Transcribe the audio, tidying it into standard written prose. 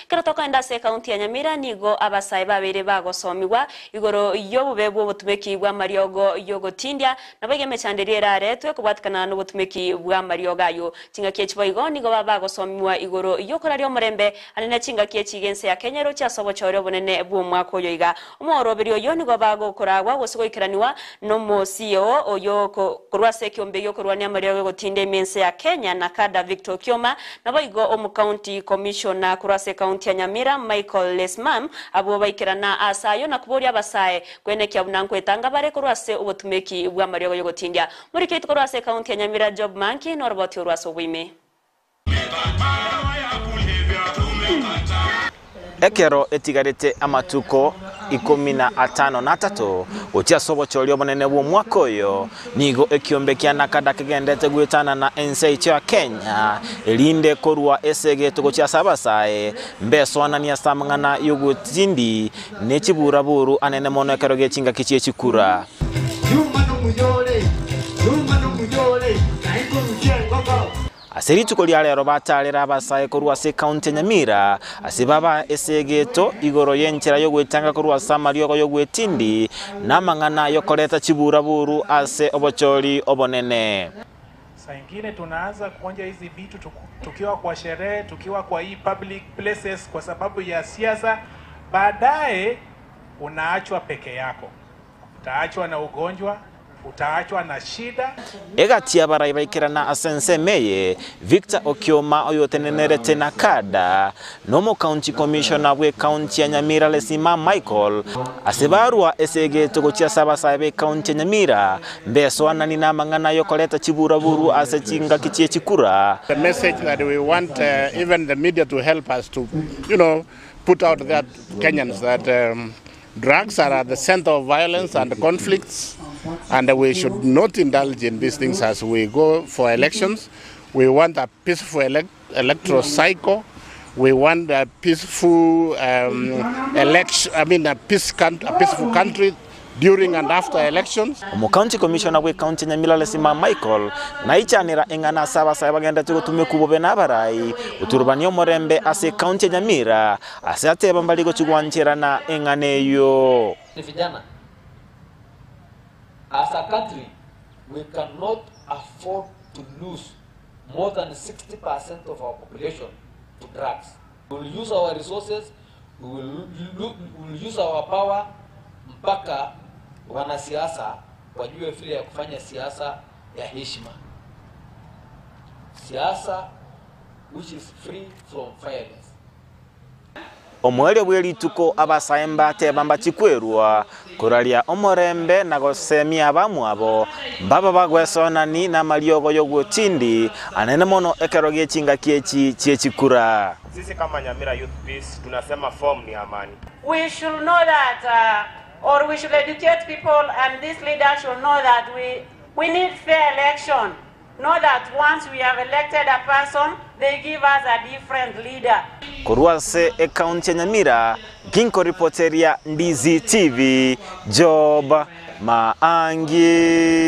kiratoka endase county ya Nyamira nigo abasaye babere bagosomiwa igoro yobube bw'obutumeki bwa mariogo yogotindia nabageme chanderiera aretwe kubwatikana n'obutumeki bwa mariogo ayo chingakie chiboigo nigo bagosomiwa igoro yokora ryo murembe anene chingakie chigense ya Kenya ro cyasobo cyore bonene bw'umwaka oyo iga umoroberi oyo nigo bagokoragwa gosigikiraniwa no mo CEO oyo korwase kyombe yokorwa nya mariogo gotinde mense ya Kenya na kada Victor Kioma naboigo omu county commissioner kurase county ya Nyamira Michael Lesmam abo baikirana asayo na kuboria abasaye kwenekya bunankwetanga bare kurase ubutumeki bwa mariogo yogotindia muri kitu kurase county ya Nyamira Job Monkey no roboti urwaso bwime Ekero etigarete amatuko 13 otia sobo cholio bonene bwo mwaka oyo nigo ekiombekya nakada kigendete gwetana na NCH ya Kenya elinde korwa esege tugocha sabasae mbesona ni asamangana yogutindi nechibura buru anene mono ekero gechinga kichie chikura Aseritu koliale robata alera abasaye korwa se county Nyamira asibaba esegeto igoro yenchera yo gwetanga korwa samariogo yo gwetindi namangana yokoleta chibura buru ase obochori obonene. Saa ingine tunaanza kuonja hizi vitu tukiwa kwa sherehe, tukiwa kwa hii public places kwa sababu ya siasa, baadaye unaachwa peke yako. Utaachwa na ugonjwa, utaachwa na shida. Egatia baraibikirana asense meye Victor Okioma oyotenenerete na kada nomo county commissioner we county ya Nyamira Lesima Michael asebarwa esege togochia sabasabe county ya Nyamira mbeso anani na mangana yokoleta chibura buru asechinga kichie chikura. The message that we want even the media to help us to put out that Kenyans that drugs are at the center of violence and conflicts, and we should not indulge in these things as we go for elections. We want a peaceful electoral cycle. We want a peaceful election. I mean, a peaceful country during and after elections. Omu county commissioner we county Nyamira Lesima Michael naichanira engana sabasaye bagenda tugutume kubobe nabarai uturbanyo morembe ase county Nyamira ase ateba mbaligo chigwancherana enganeyo. Vijana, as a country, we cannot afford to lose more than 60% of our population to drugs. We will use our resources, we will use our power mpaka wanasiasa wajue vile ya kufanya siasa ya heshima. Siasa which is free from violence. Omwele bwelituko abasaye mbate bamba chikwerwa kuralia omorembe na gosemia bamwabo baba bagwesona ni na mariogo yogotindi anene mono ekero gechinga kiechi chiechikura. Sisi kama Nyamira Youth Peace tunasema form ni amani. We should know that or we should educate people, and this leader should know that we need fair election. Know that once we have elected a person, they give us a different leader. Kurwase county Nyamira, Ginko reporteria Ndizi TV, Job Maangi.